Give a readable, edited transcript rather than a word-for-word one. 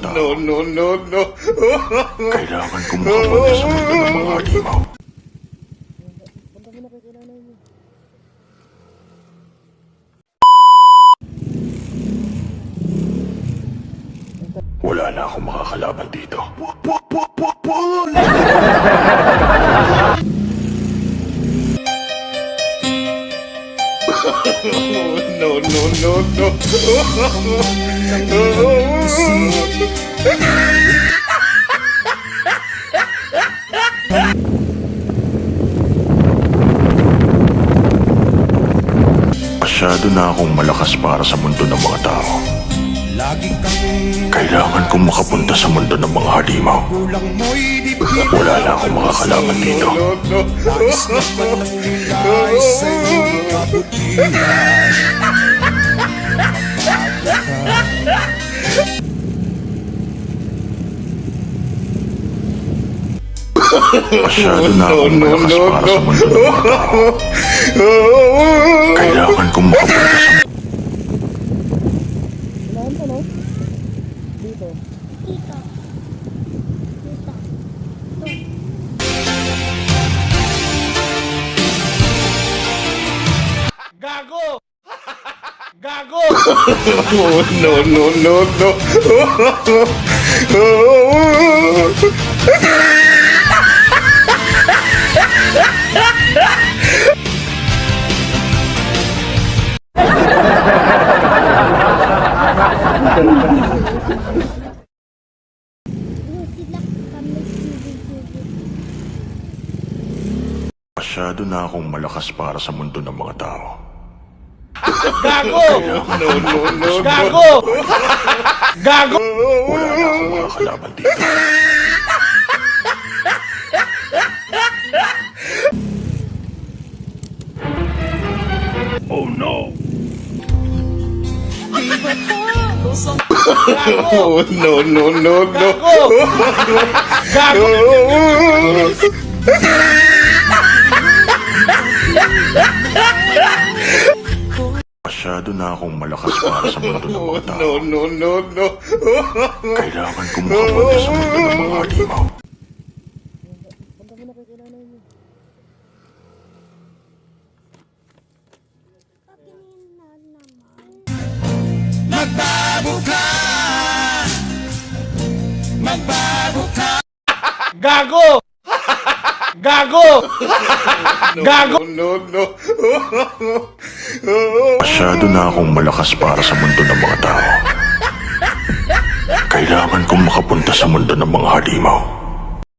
tao. Kailangan kong makapunta sa mundo ng mga halimaw. Wala na akong makakalaban dito. Masyado na akong malakas para sa mundo ng mga tao. Kailangan kong makapunta sa mundo ng mga halimaw. Wala na akong makakalaban dito. Masyado na akong malakas para sa mundo ng mga tao. Kailangan kong makapunta sa Dito. Dito. Dito. Gago! Gago! Masyado na akong malakas para sa mundo ng mga tao. Gago! Gago! Gago! Wala na akong makakalaban dito. Oh no! Gago! Masyado na akong malakas para sa mundo ng mga tao. Kailangan kong makapunta sa mundo ng mga halimaw. Magbago ka! Gago! Gago! Gago! Masyado na akong malakas para sa mundo ng mga tao. Kailangan kong makapunta sa mundo ng mga halimaw.